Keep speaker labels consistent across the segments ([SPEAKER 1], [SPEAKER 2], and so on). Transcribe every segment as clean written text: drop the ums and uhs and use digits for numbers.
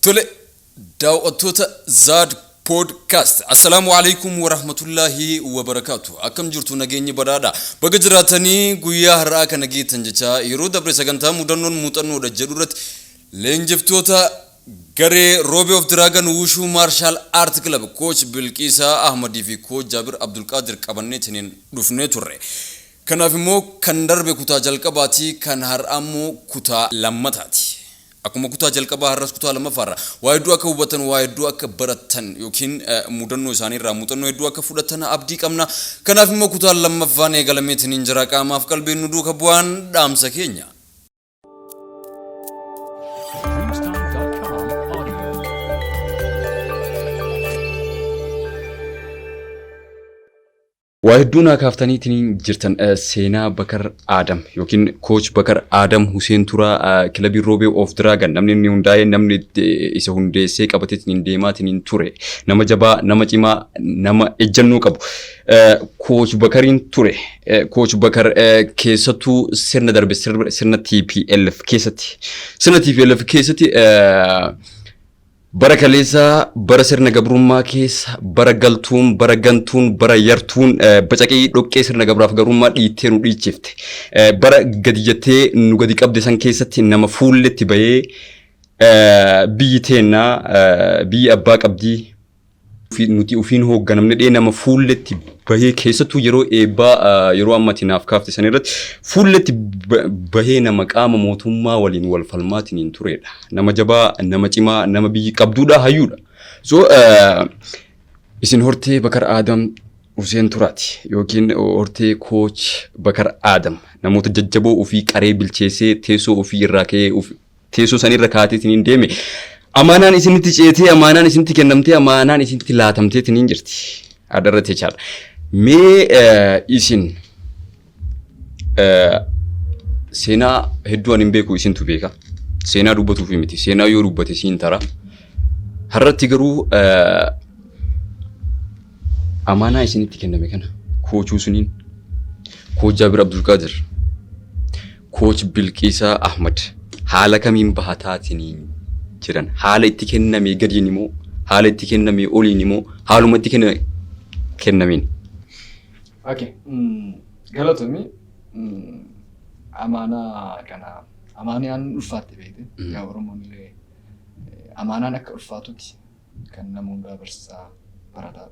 [SPEAKER 1] tole daawwattoota Zaad podcast assalamu alaikum wa rahmatullahi wa barakatuh akkam jirtu nageenyi badhaadha baga jiraatanii guyyaa har'aa kana geetan jecha yeroo dabre sagantaa mudannoon muuxannoodha jedhuratti leenjiftoota garee Robe of Dragon Wushu Martial Art Club coach Bilqisa Ahmadi fi coach Jabir Abdul Qadir qabanneetiin dhufnee turre kanaaf immoo kan darbe kutaa jalqabaati kan har'aa immoo kutaa lammataati akkuma kutaa jalqabaa har'as kutaa lammaffaa waa hedduu akka hubatan waa hedduu akka baratan yookiin mudannoo isaanii irraa muuxannoo hedduu akka fudhatan abdii qabna kanaaf immoo kutaa lammaffaan eegalameetiin injira qaamaaf qalbiin nu duuka bu'aan dhaamsa keenya Wahidduna kaaftaniitiin jirtan seenaa Bakar Adam yookiin coach Bakar Adam Hussein Tura kilabii Robe of Dragon namni hundaa'e namni isa hundeessee qabateetiin deemaatiin ture nama jabaa nama cimaa nama ejjennoo qabu coach Bakarin ture coach Bakar keessattuu sirna darbe sirna TPLF keessatti bara kaleessa bara sirna gabrummaa keessa bara galtuun bara gantuun bara yartuun bacaqii dhoqqee sirna gabraaf gabrummaa dhiittee nu dhiichifte bara gadi jettee nu gadi qabde san keessatti nama fuulletti bahee biyyi teennaa biyyi abbaa qabdii nuti ufiin hoogganamne dhee nama fuulletti bahee keessattuu yeroo eebbaa yeroo ammatti naaf kaafte san irratti fuulletti bahee nama qaama mootummaa waliin wal falmaatiin turedha nama jabaa nama cimaa nama biyyi qabduudha hayyuudha so isin hortee Bakar Adam Hussein Turaati yookiin hortee coach Bakar Adam namoota jajjaboo ofii qaree bilcheessee teessoo ofii irraa ka'ee teessoo san irra kaateetiin deeme Amanaan isinitti ceetee amanaan isinitti kennamtee amanaan isinitti laatamteetiin jirti adarratti jechaadha mee isin seenaa hedduu anin beeku isintu beeka seenaa dubbatuuf miti seenaa yoo dubbate siin tara har'atti garuu amanaa isinitti kenname kana coachuu suniin coach Jabir Abdul Qadir coach Bilqisa Ahmad haala kamiin bahataatiin jiran haala itti kenname gadiin immoo haala itti kenname oliin immoo haaluma itti kennameen
[SPEAKER 2] okay galatoomi amaanaa kana amaanaan ulfaatte beekte yaa Oromoon illee amaanaan akka ulfaatutti kan namoonni dabarsaa barataa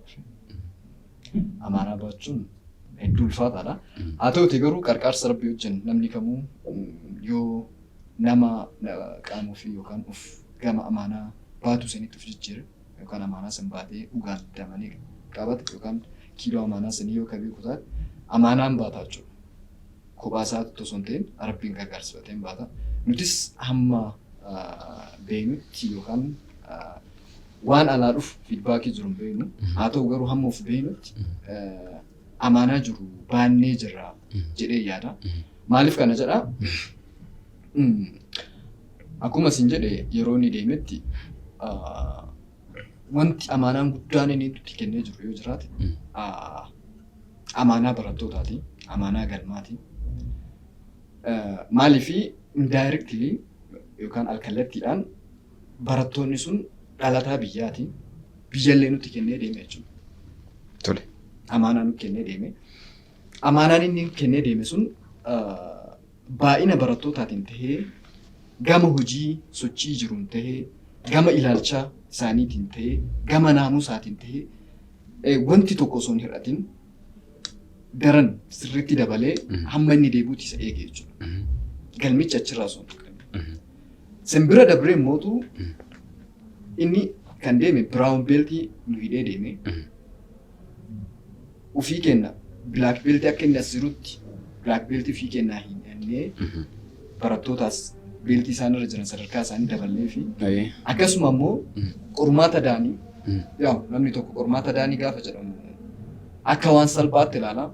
[SPEAKER 2] amaanaa baachuun hedduu ulfaataadha haa ta'uti garuu qarqaarsa Rabbii wajjin namni kamuu yoo nama qaamuu fi yookaan of gama amaanaa baatu sanitti of jijjiire yookaan amaanaa san baatee dhugaan damanii qabate yookaan kiiloo amaanaa sanii yoo kabii kutaate amaanaan baataa jechuudha. Kophaa isaatti osoo hin ta'in Rabbiin gargaarsifateen baata. Nutis hamma beeynutti yookaan waan alaa dhufu fiidbaakii jiru hin beeynu haa ta'u garuu hamma of beeynutti amaanaa jiru baannee jirra jedhee yaada. Maaliif kana jedhaa? Akkuma isin jedhe yeroo inni deemetti wanti amaanaan guddaan inni itti kennee jiru yoo jiraate amaanaa barattootaati amaanaa galmaati maaliifi indirectly yookaan alkallattiidhaan barattoonni sun dhalataa biyyaati biyyallee nutti kennee deeme jechuudha.
[SPEAKER 1] Tole
[SPEAKER 2] amaanaa nutti kennee deeme amaanaan inni kennee deeme sun baay'ina barattootaatiin tahee gama hojii sochii jiruun tahee gama ilaalcha isaaniitiin tahee gama naamusaatiin tahee wanti tokko osoo hin hir'atin daran sirriitti dabalee hamma inni deebuutti isa eege jechuudha. Galmicha achirraa osoo hin tuqamin. Simbira dabree mootu inni kan deeme Brown Beltii nu hidhee deeme ufii kenna Black Beltii akka inni as jirutti Black Beltii ufii kennaa hin ennee barattootaas beeltii isaan irra jiran sadarkaa isaanii daballee fi akkasuma immoo qormaata daanii namni tokko qormaata daanii gaafa jedhamu akka waan salphaatti ilaala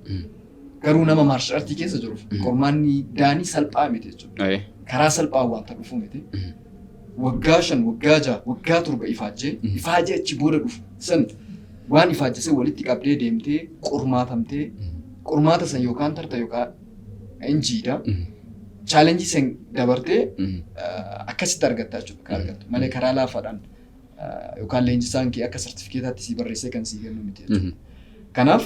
[SPEAKER 2] garuu nama martial artii keessa jiruuf qormaanni daanii salphaa miti jechuudha karaa salphaa wanta dhufu miti waggaa 5 waggaa 6 waggaa 7 ifaajee achi booda dhufu san waan ifaajjisee walitti qabdee deemtee qormaatamtee qormaata san yookaan tarta yookaan injiidha challenge sen dabartee akkasitti argattaa jechuudha argattu malee karaa laafaadhaan yookaan leenjisaan kee akka sartifikeetaatti si barreessee kan si kennu miti jechuudha. Kanaaf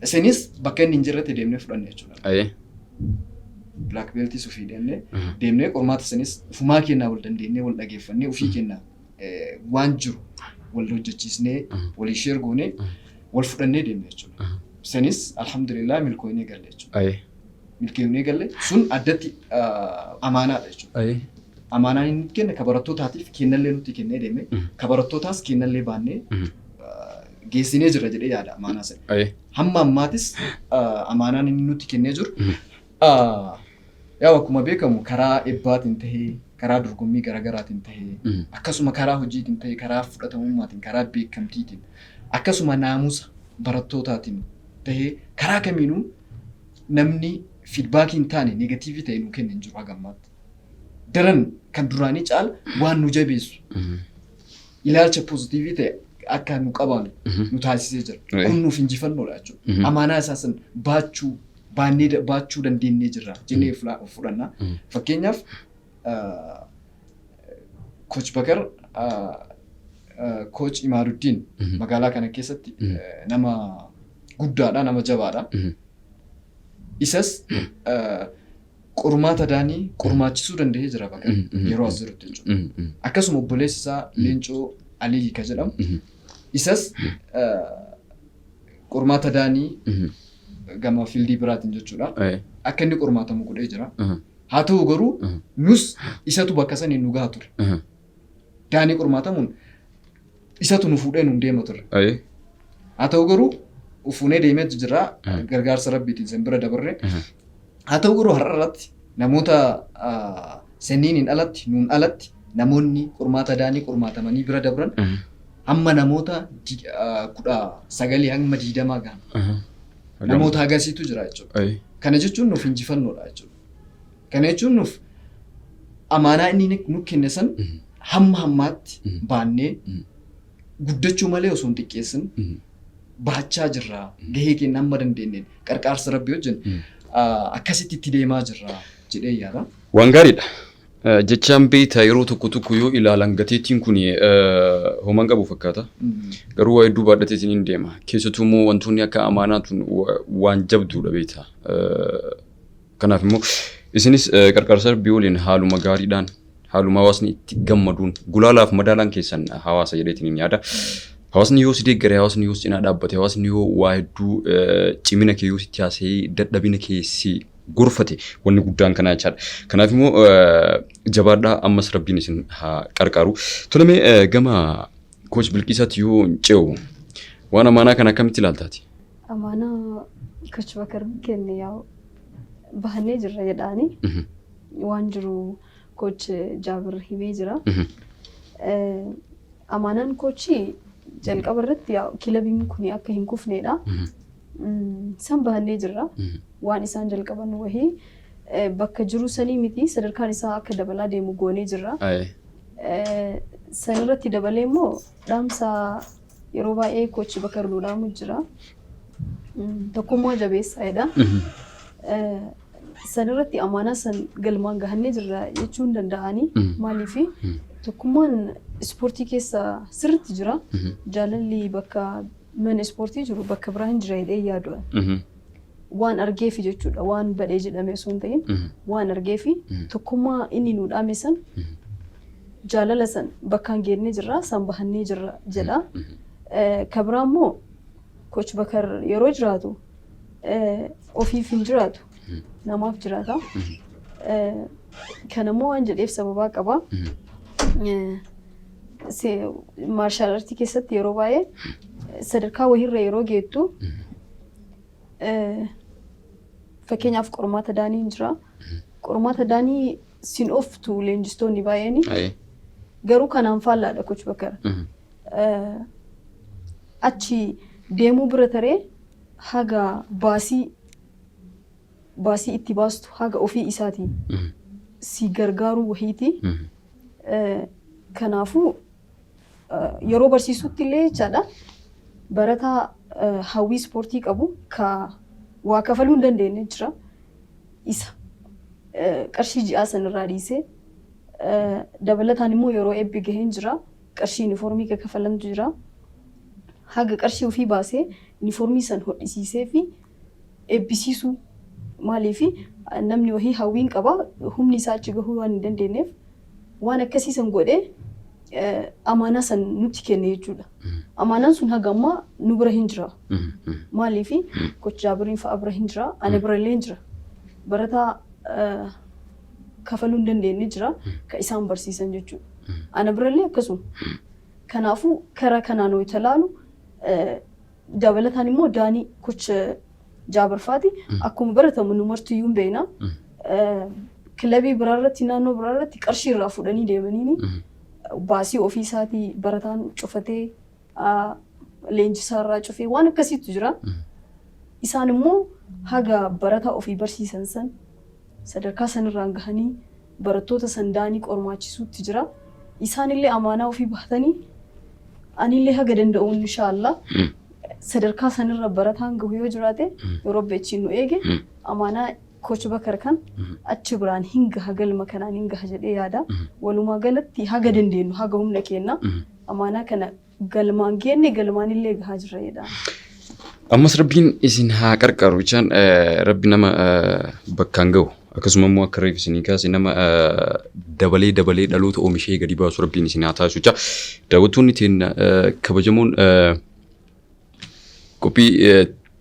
[SPEAKER 2] isinis bakka inni hin jirretti deemnee fudhanne jechuudha. Black beltii sufii deemnee qormaata isinis ufumaa kennaa wal dandeenyee wal dhageeffannee ofii kennaa waan jiru wal hojjechiisnee walii sheer goonee wal fudhannee deemnee jechuudha. Isinis alhamdulillah milkoonee galle jechuudha. Milkoonee galle sun addatti amaanaadha jechuudha. Amaanaan inni kenna kabarattootaatiif kennallee nuti kennee deemee kabarattootaas kennallee baannee geessinee jirra jedhee yaada amaanaa sana. Hamma ammaatis amaanaan inni nuti kennee jiru yaa akkuma beekamu karaa eebbaatiin tahee karaa dorgommii garaagaraatiin tahee akkasuma karaa hojiitiin tahee karaa fudhatamummaatiin karaa beekamtiitiin akkasuma naamusa barattootaatiin tahee karaa kamiinuu namni fiidbaakii hin taane negatiivii ta'e nuu kennan jiru hagammaatti. Daran kan duraanii caala waan nu jabeessu ilaalcha poozitiivii ta'e akka nu qabaanu nu taasisee jira. Kun nuuf injifannoodha jechuudha. Amaanaa isaa san baachuu dandeenyee jirra jennee fudhanna. Fakkeenyaaf Coach Bakar Coach Imaaduddin magaalaa kana keessatti nama guddaadha nama jabaadha. Isas qormaata daanii qormaachisuu danda'ee jira Bakar yeroo as jirutti jechuudha. Akkasuma obboleessi isaa Leencoo Alii kan jedhamu isas qormaata daanii gama fiildii biraatiin jechuudha. Akka inni qormaatamu godhee jira. Haa ta'u garuu nus isatu bakka sanii nu gaha ture. Daanii qormaatamuun isatu nu fuudhee nu deema ture. Haa ta'u garuu ufuunee deemee jira gargaarsa rabbiitiin san bira dabarree. Haa ta'u garuu har'a irratti namoota sanniin alatti nuun alatti namoonni qormaata daanii qormaatamanii bira dabran amma namoota 19 hanga 20 gahan. Namoota agasiitu jira jechuudha. Kana jechuun nuuf injifannoodha jechuudha. Kana jechuun nuuf amaanaa inni nu kenne san hamma hammaatti baannee guddachuu malee osoo hin xiqqeessin baachaa jirra. Gahee keenya hamma dandeenyeen qarqaarsa rabbii wajjin akkasitti itti deemaa jirra jedhee yaada.
[SPEAKER 1] Waan gaariidha. Jechaan beektaa yeroo tokko yoo ilaalan gateettiin kun homaan qabu fakkaata. Garuu waa hedduu baadhateetiin hin deema. Keessattuu immoo wantoonni akka amaanaa tun waan jabduudha beektaa. Kanaaf immoo isinis qarqaarsa rabbii waliin haaluma gaariidhaan haaluma hawaasni itti gammaduun gulaalaaf madaalaan keessan hawaasa jedheetiin hin yaada. Hawaasni yoo si deeggare hawaasni yoo cinaa dhaabbate hawaasni yoo waa hedduu cimina kee yoo sitti haasee dadhabina keessi gorfate wanni guddaan kana jechaadha. Kanaaf immoo jabaadhaa ammas rabbiin isin haa qarqaaru. Tolemee gama Coach Bilqiisaatti yoo ce'u waan amaanaa kana akkamitti ilaaltaati?
[SPEAKER 3] Amaanaa Coach Bakar kenne yaa bahannee jirra jedhaani waan jiru Coach Jaabir himee jira. Amaanaan Coachii jalqaba irratti kilabiin kun akka hin kufneedha. San bahannee jirra. Waan isaan jalqaban wahii bakka jiru sanii miti sadarkaan isaa akka dabalaa deemu goonee jirra. San irratti dabalee immoo dhaamsa yeroo baay'ee Coach Bakar nu dhaamu jira. Tokkummaa jabeessaadha. San irratti amaanaa san galmaan gahannee jirra jechuun danda'anii maaliif tokkummaan ispoortii keessa sirriitti jira. Jaalalli bakka mana ispoortii jiru bakka biraan jira jedhee yaadu. Waan argeefi jechuudha waan badhee jedhame osoo hin ta'in waan argeefi tokkummaa inni nu dhaame san jaalala san bakkaan geennee jirra san bahannee jirra jedha. Kabira immoo Coach Bakar yeroo jiraatu ofiif hin jiraatu namaaf jiraata. Kana immoo waan jedheef sababaa qaba. Maarshaal aartii keessatti yeroo baay'ee sadarkaa wahiirra yeroo geettu fakkeenyaaf qormaata daanii hin jira. Qormaata daanii sin oftu leenjistoonni baay'een garuu kanaan faallaadha Coach Bakar. Achi deemuu bira taree haga baasii itti baastu haga ofii isaatiin si gargaaruu wahiiti. Kanaafuu yeroo barsiisutti illee jechaadha barataa hawwii ispoortii qabu ka waa kafaluu hin dandeenye jira. Isa qarshii ji'aa sanirraa dhiisee dabalataan immoo yeroo eebbi gaheen jira qarshii yuunifoormii kaffalantu jira haga qarshii ofii baasee yuunifoormii san hodhisiisee fi eebbisiisuu maaliifi namni wahii hawwiin qaba humni isaa achi gahuu waan hin dandeenyeef waan akkasii san godhee amaanaa san nutti kenne jechuudha. Amaanaan sun haga ammaa nu bira hin jira. Maaliifi Coach Jaabiriin fa'a bira hin jira. Ana birallee hin jira. Barataa kafaluu hin dandeenye jira kan isaan barsiisan jechuudha. Ana birallee akkasuma. Kanaafuu karaa kanaan yoo ilaalu dabalataan immoo Daanii Coach Jaabir faati akkuma baratamu nu martiyyuu hin beekna. Kilabii biraarratti naannoo biraarratti qarshii irraa fudhanii deemanii baasii ofii isaatii barataan cufatee leenjisaa irraa cufee waan akkasiitu jira. Isaan immoo haga barataa ofii barsiisan san sadarkaa sanirraan gahanii barattoota san Daanii qormaachisuutti jira. Isaan illee amaanaa ofii baatanii anillee haga danda'uun inshaallah sadarkaa sanirra barataan gahu yoo jiraate yeroo beechiin nu eege amaanaa Coach Bakar kan achi biraan hinga hagalma kanaan hinga jedhee yaada. Walumaa galatti haga dandeenyu haga humna kenna amaanaa kana galmaan geenne galmaan illee gahaa jirra jedha.
[SPEAKER 1] Ammas Rabbiin isin haa qarqaru jechaan Rabbi nama bakkaan gahu akkasuma immoo akka reef isinii kaase nama dabalee dhaloota oomishee gadi baasu Rabbiin isin haa taasisu jecha daawwattoonni teenya kabajamoon qophii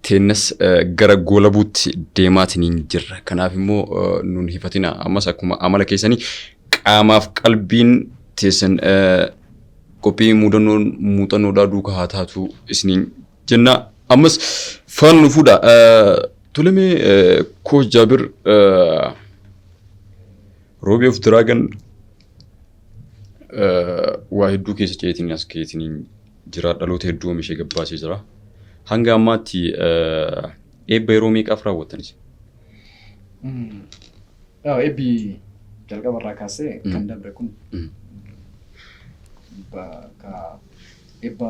[SPEAKER 1] teennas gara goolabuutti deemaatiin jirra. Kanaaf immoo nun hifatina ammas akkuma amala keessanii qaamaaf qalbiin teessan qophii muuxannoodhaa duukaa haa taatu isiniin jenna. Ammas faan nu fuudha. Tulamee Coach Jaabir Roobee of Diraagan waa hedduu keessa ceetiin as keetiin jira. Dhaloota hedduu oomishee gabbaasee jira. Hanga ammaatti eebba yeroo meeqaaf raawwattanis?
[SPEAKER 2] Eebbi jalqabarraa kaasee kan dabre kun eebba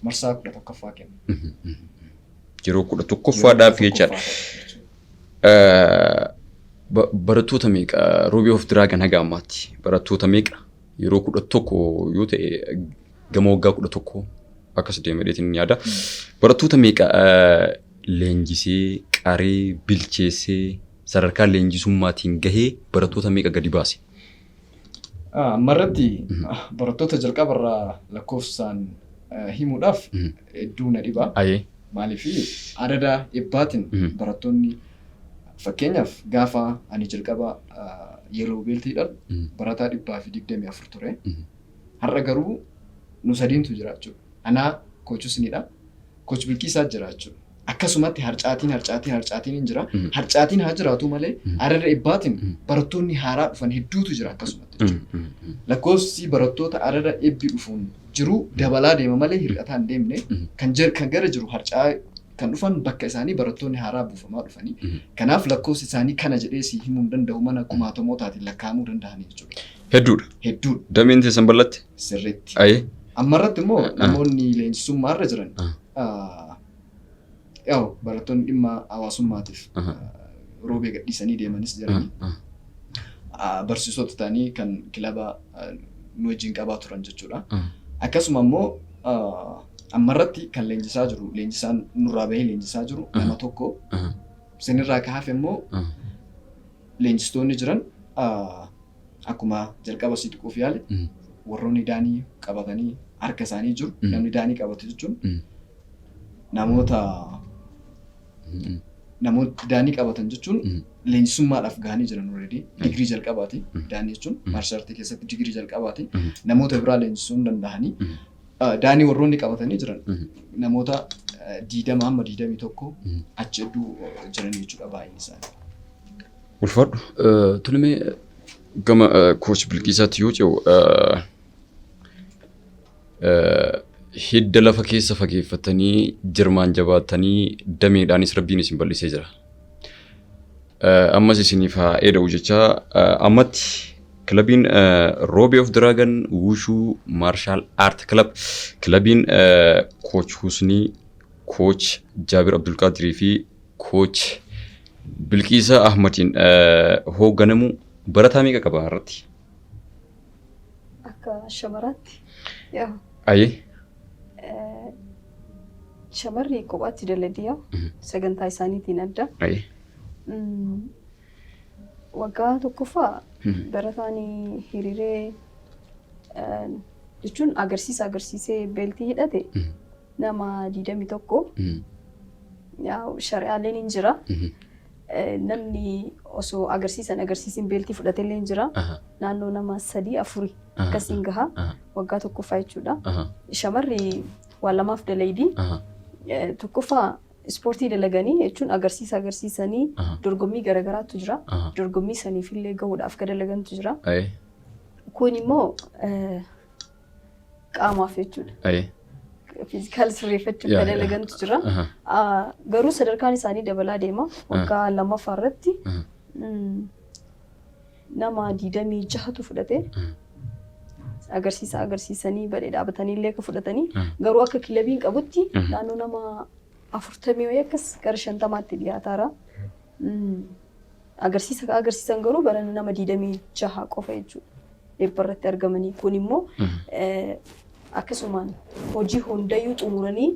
[SPEAKER 2] marsaa 11ffaa kenna.
[SPEAKER 1] Yeroo 11ffaadhaaf jechaadha. Barattoota meeqa Roobee of Diraagan haga ammaatti barattoota meeqa yeroo 11 yoo ta'e gama waggaa 11 akkas deemeetiin yaada. Barattoota meeqa leenjisee qaree bilcheessee sadarkaa leenjisummaatiin gahee barattoota meeqa gadi baase?
[SPEAKER 2] Marratti barattoota jalqabarraa lakkoofsaan himuudhaaf hedduu na dhiba. Maaliif adada eebbaatiin barattoonni fakkeenyaaf gaafa ani jalqaba yeroo beeltiidhaan barataa 124 ture. Har'a garuu nu sadiintu jira jechuudha. Anaa Coachusnidha. Coach Bilkiisaa jira jechuudha. Akkasumatti harcaatiin hin jira. Harcaatiin haa jiraatu malee adada eebbaatiin barattoonni haaraa dhufan hedduutu jira akkasumatti jechuudha. Lakkoofsi barattoota adada eebbi dhufuun jiru dabalaa deema malee hir'ataa hin deemne kan gara jiru harcaa kan dhufan bakka isaanii barattoonni haaraa buufamaa dhufanii. Kanaaf lakkoofsi isaanii kana jedhee si himuu hin danda'u mana kumaatamootaatiin lakkaa'amuu danda'anii jechuudha.
[SPEAKER 1] Hedduudha. Dameen teessan bal'atte?
[SPEAKER 2] Sirriitti. Ammarratti immoo namoonni leenjisummaarra jiran barattoonni dhimma hawaasummaatiif roobee gadhiisanii deemanis jiranii barsiisota ta'anii kan kilaba nu wajjin qabaa turan jechuudha. Akkasuma immoo ammarratti kan leenjisaa jiru leenjisaan nurraa bahee leenjisaa jiru nama tokko sanirraa kahaaf immoo leenjistoonni jiran akkuma jalqaba si tuquuf yaale warroonni Daanii qabatanii harka isaanii jiru. Namni Daanii qabate jechuun namoota Daanii qabatan jechuun leenjisummaadhaaf gahanii jiran already digirii jalqabaati. Daanii jechuun maarshaal aartii keessatti digirii jalqabaati. Namoota biraa leenjisuu hin danda'anii Daanii warroonni qabatanii jiran namoota 20 hamma 21 achi hedduu jiran jechuudha baay'een isaanii.
[SPEAKER 1] Ulfaadhu tulimee gama Coach Bilkiisaatti yoo ce'u hidda lafa keessa fageeffatanii jirmaan jabaatanii dameedhaanis Rabbiin isin bal'isee jira. Ammas isiniif haa eeda'u jechaa ammatti kilabiin Roobee of Diraagan Wushuu Maarshaal Aart Kilab kilabiin Coach Husnii, Coach Jaabir Abdulqaadirii fi Coach Bilqiisa Ahmadin hoogganamu barataa meeqa qaba irratti?
[SPEAKER 3] Akka shamaraatti yaa
[SPEAKER 1] Ayee.
[SPEAKER 3] shamarri kophaatti daladiyaa sagantaa isaaniitiin adda.
[SPEAKER 1] Ayee.
[SPEAKER 3] Waggaa tokkoffaa barataan hiriiree jechuun agarsiisee beeltii hidhate nama 21 yaa shari'aaleen hin jira. Namni osoo agarsiisin beeltii fudhatellee hin jira. Naannoo nama 3-4 akkasiin gaha waggaa tokkoffaa jechuudha. Shamarri waa lamaaf dalaydi. Tokkoffaa ispoortii dalaganii jechuun agarsiisanii dorgommii garaagaraatu jira. Dorgommii saniifillee gahuudhaaf ka dalagantu jira. Kun immoo qaamaaf jechuudha. Fiizikaal sirreeffachuuf ka dalagantu jira. Garuu sadarkaan isaanii dabalaa deema. Waggaa lammaffaa irratti nama 26tu fudhate. Agarsiisanii badee dhaabatanii illee ka fudhatanii garuu akka kilabiin qabutti naannoo nama 40 wayii akkas gara 50tti dhiyaataara. Agarsiisan garuu bara nama 26 qofa jechuudha. Eebba irratti argamanii kun immoo akkasumaan hojii hundayyuu xumuranii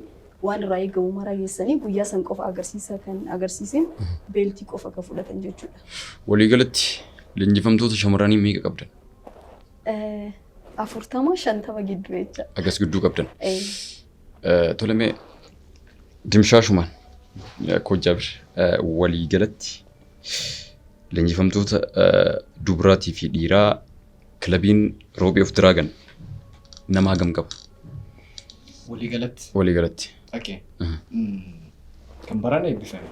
[SPEAKER 3] waan irraa eegamu maraa geessanii guyyaa san qofa agarsiisin beeltii qofa ka fudhatan jechuudha.
[SPEAKER 1] Waliigalatti leenjifamtoota shamarranii meeqa qabdan?
[SPEAKER 3] 40-50 gidduu jecha.
[SPEAKER 1] Agas gidduu qabdan. Tolemee dimshaashumaan Koojjabir waliigalatti leenjifamtoota dubraatii fi dhiiraa kilabiin Roobee of Diraagan nama hagam qaba? Waliigalatti.
[SPEAKER 2] Okay. Kan baraan eebbifame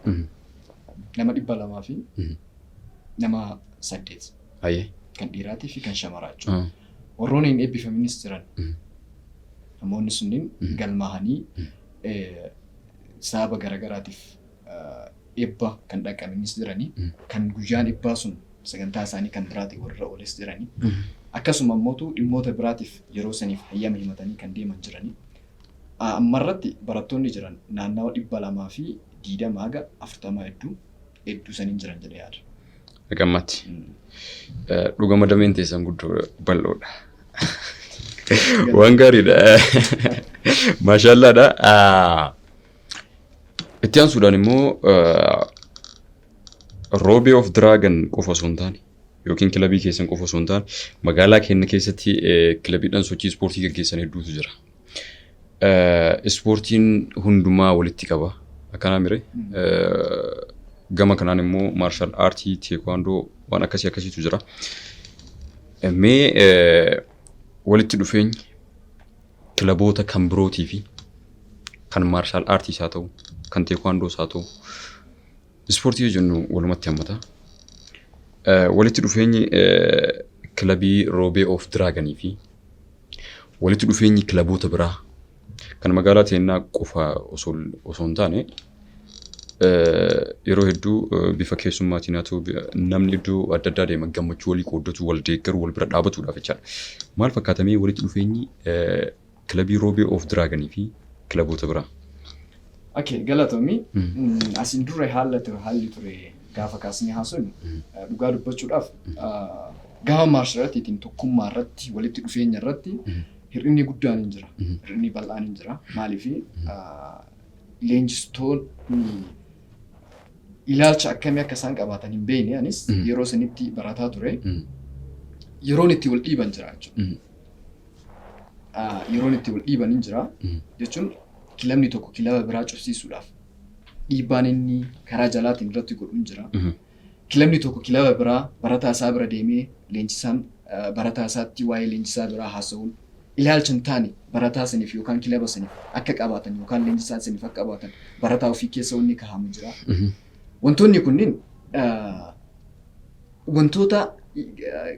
[SPEAKER 2] nama 200 fi nama 8.
[SPEAKER 1] Ayee.
[SPEAKER 2] Kan dhiiraatii fi kan shamaraa jechuudha. Warroonni hin eebbifaminis jiran. Namoonni sunniin galmaahanii sababa garaagaraatiif eebba kan dhaqamanis jiranii. Kan guyyaan eebbaa sun sagantaa isaanii kan biraatii warra ooles jiranii. Akkasuma immoo dhimmoota biraatiif yeroo saniif hayyama himatanii kan deeman jiranii. Ammarratti barattoonni jiran naannawa 200 fi 20 haga 40 hedduu saniin jiran jedhee yaada.
[SPEAKER 1] Gammatti. Dhugama dameen teessan guddoo bal'oodha. Waan gaariidha. Maashaallaadha. Itti aansuudhaan immoo Roobee of Diraagan qofa osoo hin taane yookiin kilabii keessan qofa osoo hin taane magaalaa keenya keessatti kilabiidhaan sochii ispoortii gaggeessan hedduutu jira. Ispoortiin hundumaa walitti qaba. Akkanaa mire. Gama kanaan immoo martial artii, taekwondo waan akkasiitu jira. Mee walitti dhufeenyi kilaboota kan birootii fi kan martial artiis haa ta'u, kan taekwondoos haa ta'u, ispoortii jennu walumatti hammata. Walitti dhufeenyi kilabii Roobee of Diraaganii fi walitti dhufeenyi kilaboota biraa kan magaalaa teennaa qofa osoo hin taane yeroo hedduu bifa keessummaatiin haa ta'u namni iddoo adda addaa deema gammachuu walii qooddatu wal deeggaru wal bira dhaabatuudhaaf jechaadha. Maal fakkaatamee walitti dhufeenyi kilabii Roobee of Diraaganii fi kilaboota biraa?
[SPEAKER 2] Okay, galatoomii asin dura haalli ture gaafa kaasnee haasofnu dhugaa dubbachuudhaaf gama maarshaalaatiin tokkummaa irratti walitti dhufeenya irratti hir'inni guddaan hin jira. Hir'inni bal'aan hin jira. Maaliif leenjistoonni ilaalcha akkamii akka isaan qabaatan hin beekne anis yeroo sanitti barataa ture. Yeroon itti wal dhiiban jira jechuudha. Yeroon itti wal dhiiban hin jira jechuun kilabni tokko kilaba biraa cufsiisuudhaaf dhiibbaan inni karaa jalaatiin irratti godhu hin jira. Kilabni tokko kilaba biraa barataa isaa bira deemee leenjisaan barataa isaatti waa'ee leenjisaa biraa haasa'uun ilaalcha hin taane barataa saniif yookaan kilaba saniif akka qabaatan yookaan leenjisaa saniif akka qabaatan barataa ofii keessa wanni kaa'amu jira. Wantoonni kunniin wantoota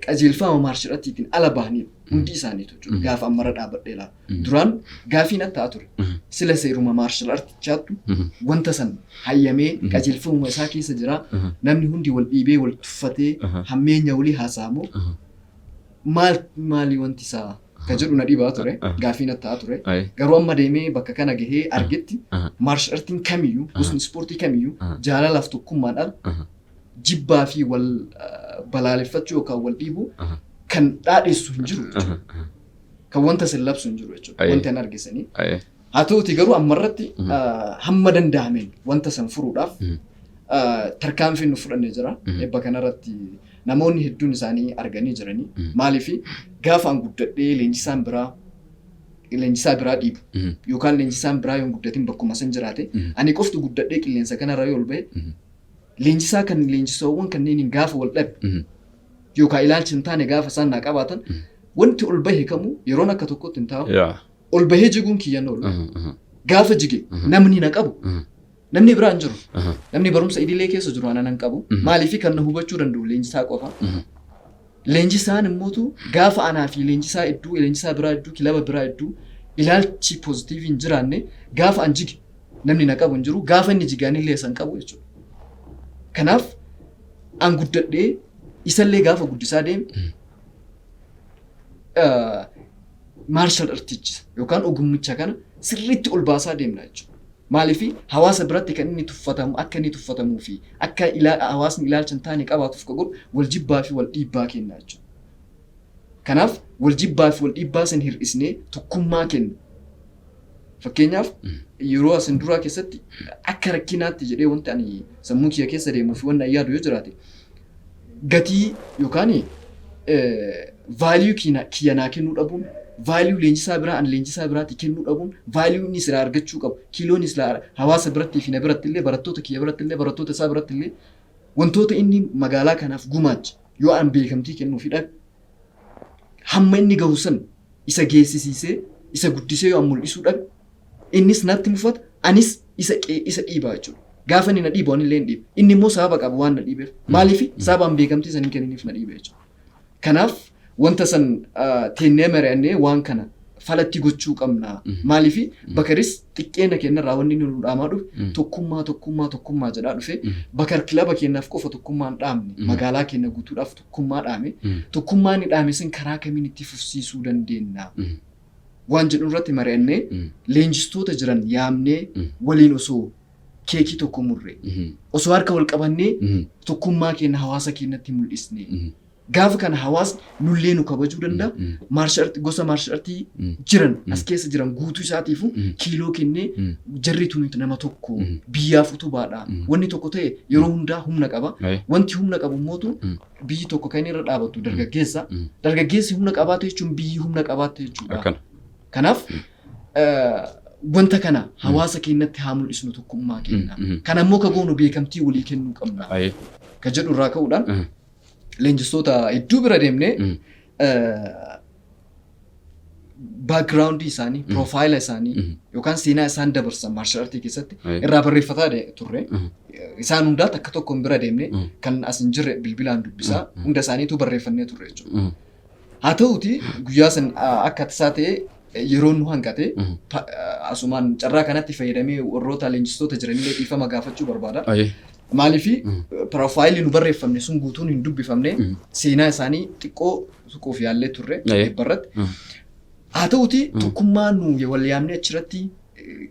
[SPEAKER 2] qajeelfama maarshaalaatiin ala bahanii hundi isaaniitu jechuudha. Gaafa ammarra dhaabadhee ilaala. Duraan gaafii natti haa ture. Sila seeruma maarshaalaachaattu wanta san hayyamee qajeelfama isaa keessa jira. Namni hundi wal dhiibee wal tuffatee hammeenya walii haasa'amu maali wanti isaa ka jedhu na dhibaa ture. Gaafii natti haa ture. Garuu amma deemee bakka kana gahee argetti maarshaalaatiin kamiyyuu gosni ispoortii kamiyyuu jaalalaaf tokkummaadhaan jibbaa fi wal balaaleffachuu yookaan wal dhiibuu kan dhaadheessu hin jiru jechuudha. Kan wanta sin labsu hin jiru jechuudha. Wanta hin argisanii. Haa ta'uti garuu ammarratti hamma danda'ameen wanta san furuudhaaf tarkaanfiin nu fudhannee jira. Eebba kanarratti namoonni hedduun isaanii arganii jiranii. Maaliif gaafa an guddadhee leenjisaan biraa dhiibu yookaan leenjisaan biraa yoo guddatin bakkuma san jiraate ani qoftu guddadhee qilleensa kanarra yoo ol ba'e leenjisaa kan leenjisoowwan kanneen gaafa wal dhabe yookaan ilaalchi hin taane gaafa isaan naa qabaatan wanti ol bahe kamuu yeroon akka tokkotti hin taa'u ol bahee jiguun kiyyan oolu gaafa jige namni na qabu namni biraa hin jiru namni barumsa idilee keessa jiru ana nan qabu maaliif kan na hubachuu danda'u leenjisaa qofa. Leenjisaan immootu gaafa anaa fi leenjisaa biraa hedduu kilaba biraa hedduu ilaalchi pozitiivii hin jiraanne gaafa an jige namni na qabu hin jiru gaafa inni jigaanillee san qabu jechuudha. Kanaaf an guddadhee isallee gaafa guddisaa deeme maarshaal artiichi yookaan ogummicha kana sirriitti ol baasaa deemna jechuudha. Maaliif hawaasa biratti kan inni tuffatamu akka inni tuffatamuu fi akka hawaasni ilaalcha hin taane qabaatuuf ka godhu wal jibbaa fi wal dhiibbaa kenna jechuudha. Kanaaf wal jibbaa fi wal dhiibbaa san hir'isnee tokkummaa kenna. Fakkeenyaaf yeroo asin duraa keessatti akka rakkinaatti jedhee wanti ani sammuu kiyya keessa deemuu fi wanna yaadu yoo jiraate gatii yookaan vaaliyuu kiyya naa kennuu dhabuun vaaliyuu leenjisaa biraa an leenjisaa biraatti kennuu dhabuun vaaliyuu inni silaa argachuu qabu kiiloon silaa hawaasa biratti fi na biratti illee barattoota kiyya biratti illee barattoota isaa biratti illee wantoota inni magaalaa kanaaf gumaache yoo an beekamtii kennuu fi dhabe hamma inni gahu san isa geessisiisee isa guddisee yoo an mul'isuu dhabe innis natti mufata anis isa dhiibaa jechuudha. Gaafa inni na dhiibu ani illee hin dhiibu inni immoo sababa qaba waan na dhiibeef maaliif sababaan beekamtii san hin kenniniif na dhiibe jechuudha. Kanaaf wanta san teennee mari'annee waan kana falatti gochuu qabna. Maaliif Bakaris xiqqeena kennarraa wanni nu dhaamaa dhufe tokkummaa jedhaa dhufe Bakar kilaba kennaaf qofa tokkummaa hin dhaamne magaalaa keenya guutuudhaaf tokkummaa dhaame tokkummaa inni dhaame san karaa kamiin itti fufsiisuu dandeenya. Waan jedhu irratti mari'annee leenjistoota jiran yaamnee waliin osoo keekii tokko murree osoo harka wal qabannee tokkummaa keenya hawaasa keenyatti mul'isne. Gaafa kana hawaasni nullee nu kabajuu danda'a. Gosa maarshaal artii jiran as keessa jiran guutuu isaatiifu kiiloo kennee jarri tuni nama tokko biyyaaf utubaadha. Wanni tokko ta'e yeroo hundaa humna qaba. Wanti humna qabu mootu biyyi tokko kan irra dhaabatu dargaggeessa. Dargaggeessi humna qabaate jechuun biyyi humna qabaatte jechuudha. Kanaaf wanta kana hawaasa keenyatti haa mul'isnu tokkummaa keenya. Kana immoo ka goonu beekamtii walii kennuu qabna. Ka jedhu irraa ka'uudhaan leenjistoota hedduu bira deemnee baakgiraawundii isaanii, piroofaayila isaanii yookaan seenaa isaan dabarsan maarshaal artii keessatti irraa barreeffataa turre. Isaan hundaatti akka tokkoon bira deemnee kan as hin jirre bilbilaan dubbisaa hunda isaaniitu barreeffannee turre jechuudha. Haa ta'uti guyyaa san akka tasaa ta'e yeroo nu hanqate asumaan carraa kanatti fayyadamee warroota leenjistoota jiranillee dhiifama gaafachuu barbaada. Maaliif piroofaayilii nu barreeffamne sun guutuun hin dubbifamne seenaa isaanii xiqqoo suquuf yaallee turre barratti. Haa ta'uti tokkummaa nu wal yaamne achirratti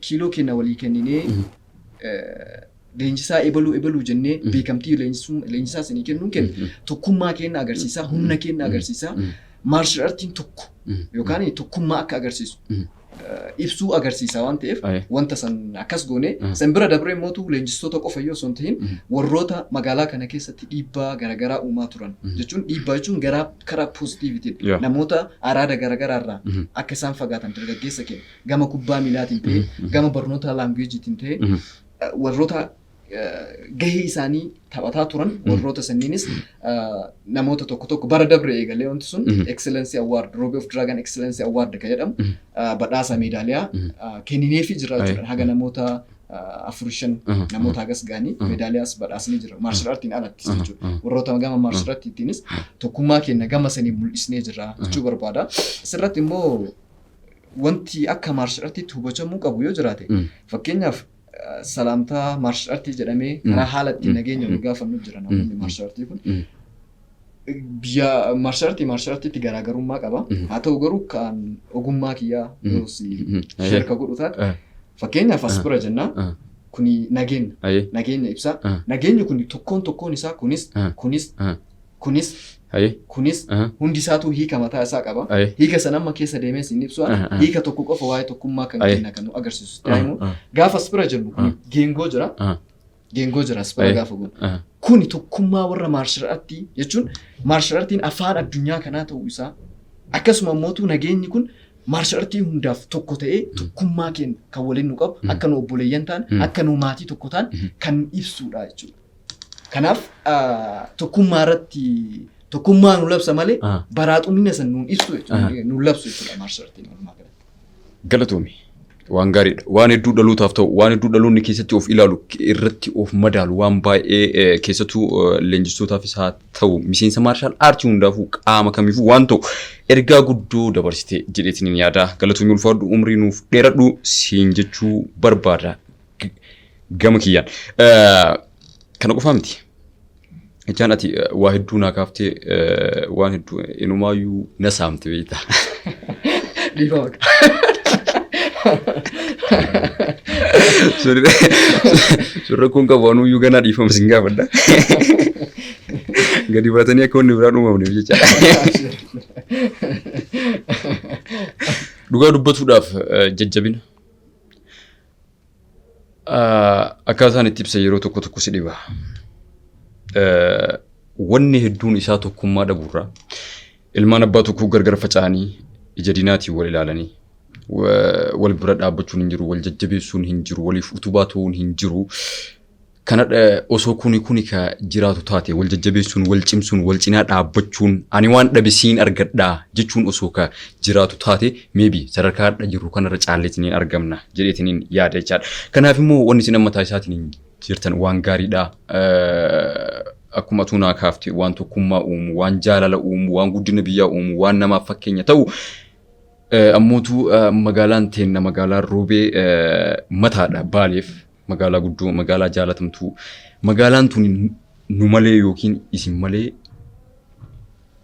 [SPEAKER 2] kiiloo keenya walii kenninee leenjisaa ebaluu jennee beekamtii leenjisaa isinii kennuun kenna tokkummaa keenya agarsiisaa humna keenya agarsiisaa maarshaal artiin tokko yookaan tokkummaa akka agarsiisu ibsuu agarsiisa waan ta'eef wanta san akkas goone san bira dabree mootu leenjistoota qofa yoo son ta'in warroota magaalaa kana keessatti dhiibbaa garagaraa uumaa turan jechuun dhiibbaa jechuun karaa poozitiivitiin namoota araada garagaraarraa akka isaan fagaatan dargaggeessa keenya gama kubbaa miilaatiin ta'e gama barnoota laanguweejiitiin ta'e warroota gahee isaanii taphataa turan warroota sanniinis namoota tokko bara dabre eegalee wanti sun Excellency Award Robe of Dragon Excellency Award ka jedhamu badhaasa meedaaliyaa kennineefii jira jechuudha. Haga namoota 4-5 namoota hagas ga'anii meedaaliyaas badhaasanii jira maarshaal artiin alatti jechuudha. Warroota gama maarshaal artiitiinis tokkummaa keenya gama sanii mul'isnee jira jechuu barbaada. Asirratti immoo wanti akka maarshaal artiitti hubachamuu qabu yoo jiraate fakkeenyaaf salaamtaa maarshaal artii jedhamee karaa haala ittiin nageenya nu gaafannu jira namoonni maarshaal artii kun. Biyya maarshaal artiitti garaagarummaa qaba. Haa ta'u garuu kan ogummaa kiyyaa yoo si shirka godhu taate fakkeenyaaf as bira jennaa kuni nageenya. Nageenya ibsa. Nageenyi kuni tokkoon isaa kunis hundi isaatu hiika mataa isaa qaba. Hiika sana amma keessa deemee siin ibsu hiika tokko qofa waa'ee tokkummaa kan kenna kan nu agarsiisu. Gaafa aspira jennu kun geengoo jira. Geengoo jira aspira gaafa kun. Kuni tokkummaa warra maarshal aartii jechuun maarshal aartiin afaan addunyaa kanaa ta'uu isaa akkasuma immoo nageenyi kun maarshal aartii hundaaf tokko ta'ee tokkummaa keenya kan waliin nu qabu akka nu obboleeyyan ta'an akka nu maatii tokko ta'an kan ibsudha jechuudha. Kanaaf tokkummaa irratti tokkummaa nu labsa malee baraaxumina san nuun ibsu jechuudha. Nu labsu jechuudha maarshal aartiin walumaa galatti.
[SPEAKER 1] Galatoomi. Waan gaariidha. Waan hedduu dhalootaaf ta'u, waan hedduu dhaloonni keessatti of ilaalu, irratti of madaalu, waan baay'ee keessattuu leenjistootaafis haa ta'u, miseensa maarshaal aartii hundaafuu qaama kamiifuu waan ta'u ergaa guddoo dabarsitee jedheetiin yaada. Galatoomii ulfaadhu umrii nuuf dheeradhu siin jechuu barbaada gama kiyyaan. Kana qofaa miti. Ejaan ati waa hedduu naa kaaftee waan hedduu inumaayyuu na saamte beektaa.
[SPEAKER 2] Dhiifama.
[SPEAKER 1] Surra kun qabu waan uyyuu ganaa dhiifama sin gaafadha. Gadi baatanii akka wanni biraan uumamneef jecha. Dhugaa dubbatuudhaaf jajjabina. Akkaataan itti ibsa yeroo tokko tokko si dhiba. Wanni hedduun isaa tokkummaa dhabuurraa ilmaan abbaa tokkoo gargar faca'anii ija diinaatiin wal ilaalanii wal bira dhaabbachuun hin jiru, wal jajjabeessuun hin jiru, waliif utubaa ta'uun hin jiru. Kana osoo kuni ka jiraatu taate wal jajjabeessuun, wal cimsuun, wal cinaa dhaabbachuun ani waan dhabe siin argadhaa jechuun osoo ka jiraatu taate maybe sadarkaa hadha jiru kanarra caalleetiin argamna jedheetiin yaada jechaadha. Kanaaf immoo wanni isin ammataa isaatiin jirtan waan gaariidha. Akkuma tunaa kaafte waan tokkummaa uumu, waan jaalala uumu, waan guddina biyyaa uumu, waan namaaf fakkeenya ta'u. Ammootu magaalaan teenna magaalaan roobee mataadha baaleef magaalaa guddoo magaalaa jaalatamtu magaalaan tun nu malee yookiin isin malee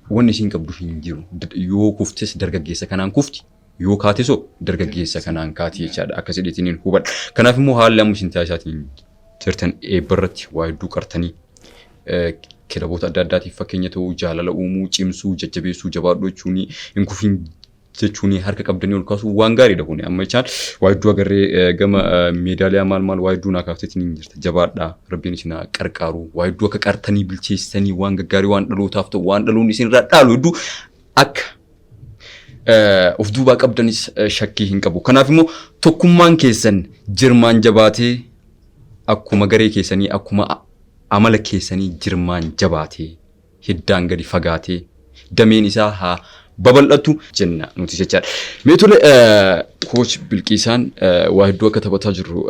[SPEAKER 1] wanni isin qabdu hin jiru. Yoo kuftes dargaggeessa kanaan kufti yoo kaatesoo dargaggeessa kanaan kaati jechaadha akka jedheetiin hubadha. Kanaaf immoo haalli amma isin taasisaatiin jirtan eebbarratti waa hedduu qartanii kilaboota adda addaatiif fakkeenya ta'uu jaalala uumuu cimsuu jajjabeessuu jabaadhuu jechuun hin kufiin jechuun harka qabdanii ol kaasuu waan gaariidha kun amma jechaan waa hedduu agarree gama meedaaliyaa maal waa hedduu naa kaafteetiin hin jirta jabaadhaa rabbiin isin qarqaaru waa hedduu akka qartanii bilcheessanii waan gaggaarii waan dhalootaaf ta'u waan dhaloonni isin irraa dhaalu hedduu akka of duubaa qabdanis shakkii hin qabu. Kanaaf immoo tokkummaan keessan jirmaan jabaatee akkuma garee keessanii akkuma amala keessanii jirmaan jabaatee hiddaan gadi fagaatee dameen isaa haa babal'atu jenna nuti jechaadha. Mee tole Coach Bilqiisaan waa hedduu akka taphataa jirru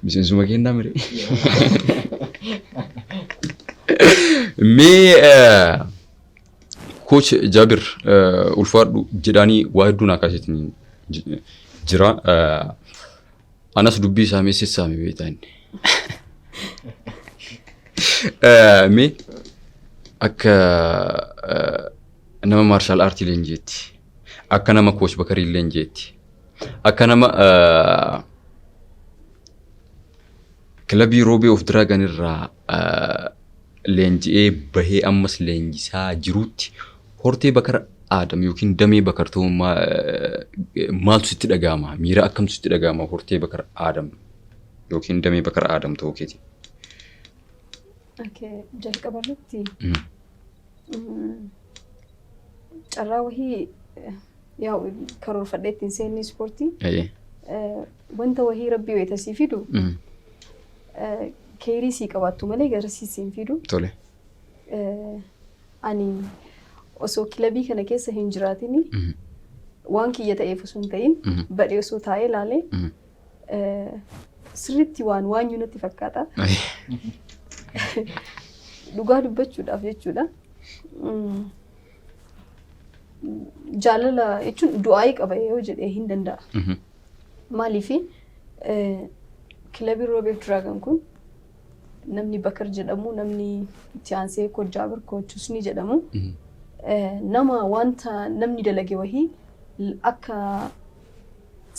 [SPEAKER 1] miseensuma kennaa mire. Mee Coach Jabir ulfaadhu jedhanii waa hedduu naa kaaseetiin jira. Anas dubbii isaa meessessaame beektaa inni. Mee akka nama maarshaal aartii leenjeetti akka nama Coach Bakarii leenjeetti akka nama kilabii roobee of diraagan irraa leenji'ee bahee ammas leenjisaa jiruutti hortee Bakar Aadam yookiin damee Bakar ta'uu maaltu sitti dhaga'ama? Miira akkamtu sitti dhaga'ama hortee Bakar Aadam yookiin damee Bakar Aadam ta'uu keeti?
[SPEAKER 3] Jalqaba irratti carraa wahii karoorfadhee ittiin seenni ispoortii wanta wahii rabbii weetasii fidu keerii sii qabaattu malee garasiisii hin fidu.
[SPEAKER 1] Tole.
[SPEAKER 3] Ani osoo kilabii kana keessa hin jiraatini waan kiyya ta'eef osoo hin ta'in badhee osoo taa'ee ilaalee sirriitti waan natti fakkaata. Dhugaa dubbachuudhaaf jechuudha. Jaalala jechuun du'aayii qaba yoo jedhee hin danda'a. Maaliif kilabii roobee diraagan kun namni Bakar jedhamu namni itti aansee Coach Jabir Coach ni jedhamu nama wanta namni dalage wahii akka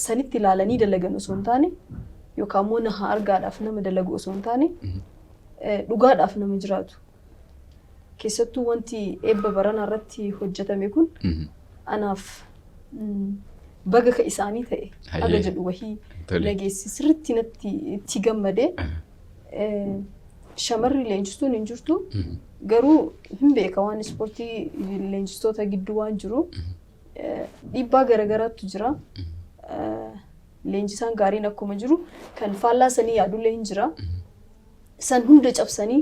[SPEAKER 3] sanitti ilaalanii dalagan osoo hin taane yookaan immoo na argaadhaaf nama dalagu osoo hin taane dhugaadhaaf nama jiraatu. Keessattuu wanti eebba baranaa irratti hojjetame kun anaaf baga ka isaanii ta'e aga jedhu wahii nageessi sirriitti natti itti gammadee shamarri leenjistuun hin jirtu garuu hin beeka waan ispoortii leenjistoota gidduu waan jiru dhiibbaa garagaraatu jira. Leenjisaan gaariin akkuma jiru kan faallaa sanii yaadullee hin jira. San hunda cabsanii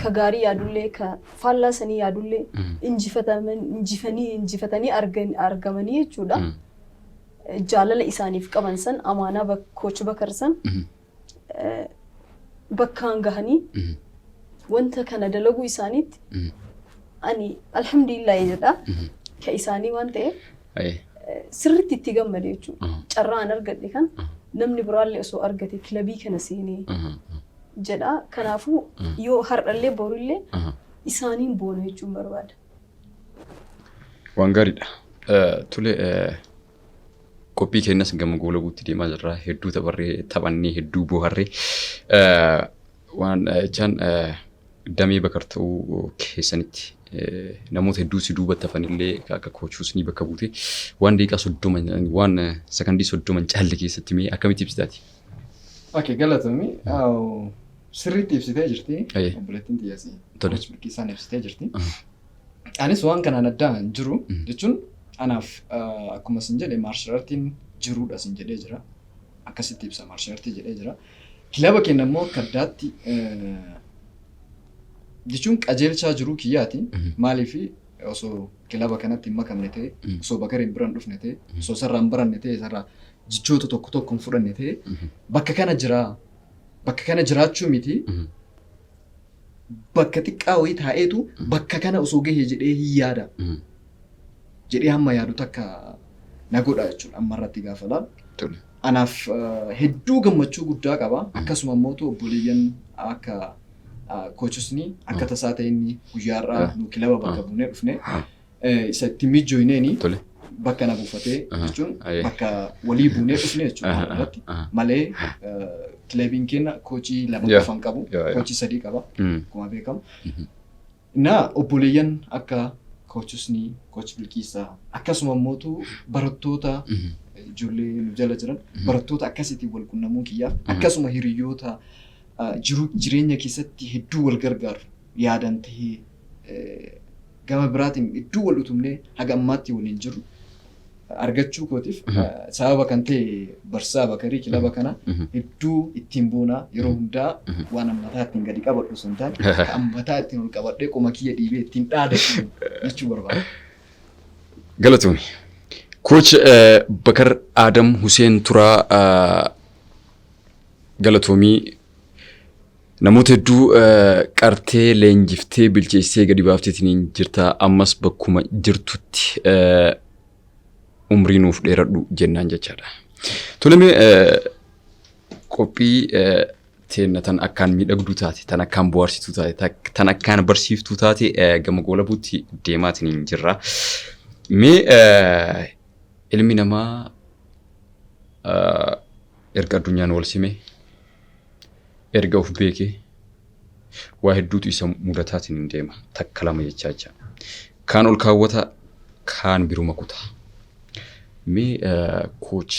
[SPEAKER 3] ka gaarii yaadullee ka faallaa sanii yaadullee injifatanii argamanii jechuudha. Jaalala isaaniif qaban san amaanaa Coach Bakar san bakkaan gahanii wanta kana dalaguu isaaniitti ani alhamdulillah jedha ka isaanii waan ta'eef sirriitti itti gammade jechuudha. Carraan argadhe kan namni biraallee osoo argate kilabii kana seenee jedha. Kanaafuu yoo har'allee borullee isaaniin boona jechuun barbaada.
[SPEAKER 1] Waan gaariidha. Tole qophii keenyas gama goolabuutti deemaa jirra. Hedduu taphannee hedduu booharree waan jechaan damee bakar ta'uu keessanitti namoota hedduu si duubatti hafanillee akka koochuus ni bakka buute waan daqiiqaa 30 waan sekondii 30 caalle keessatti mee akkamitti ibsitaati?
[SPEAKER 2] Okay, galatoomi. Sirriitti ibsitee jirti. Obboleettiin xiyyaasii. Coach Milkiisaan ibsitee jirti. Anis waan kanaan addaan jiru jechuun anaaf akkuma sin jedhe martial artiin jiruudha sin jedhee jira. Akkasitti ibsa martial artii jedhee jira. Kilaba keenya immoo akka addaatti jechuun qajeelchaa jiruu kiyyaati. Maaliif osoo kilaba kanatti hin makamne ta'e, osoo Bakariin biraan dhufne ta'e, osoo sarraan baranne ta'e, sarraa jichoota tokko hin fudhanne ta'e, bakka kana jira. Bakka kana jiraachuu miti. Bakka xiqqaa wayii taa'eetu bakka kana osoo gahee jedhee hin yaada. Jedhee hamma yaadu takka na godha jechuudha amma irratti gaafa laalu. Anaaf hedduu gammachuu guddaa qaba. Akkasuma immoo obboleeyyan akka kochusni akka tasaa ta'e inni guyyaarraa nu kilaba bakka buunee dhufne isa itti mijjooyineeni bakka na buufatee jechuun bakka walii buunee dhufne jechuudha irratti malee kilabiin keenya kochii lama qofan qabu kochii sadii qaba akkuma beekamu. Naa obboleeyyan akka kochusni Coach Bilkiisaa akkasuma immoo barattoota ijoollee nu jala jiran barattoota akkasitti wal qunnamuu kiyyaaf akkasuma hiriyoota jireenya keessatti hedduu wal gargaaru yaadan ta'ee gama biraatiin hedduu wal utumnee haga ammaatti waliin jiru argachuu kootiif sababa kan ta'e Barsaa Bakarii kilaba kana hedduu ittiin boonaa yeroo hundaa waan ammataa ittiin gadi qabadhu sun taane kan ammataa ittiin ol qabadhee qoma kiyya dhiibee ittiin dhaadatu jechuu barbaada.
[SPEAKER 1] Galatoomii. Coach Bakar Adam Hussein Turaa galatoomii namoota hedduu qartee leenjiftee bilcheessee gadi baafteetiin jirta ammas bakkuma jirtutti umrii nuuf dheeradhu jennaan jechaadha. Tolemee qophii teenya tan akkaan miidhagduu taate, tan akkaan bohaarsituu taate, tan akkaan barsiiftuu taate gama goolabuutti deemaatiin jirra. Mee ilmi namaa erga addunyaan wal simee erga of beekee waa hedduutu isa mudataatiin deema takka lama jechaa jira. Kaan ol kaawwata kaan biruma kutaa. Mee Coach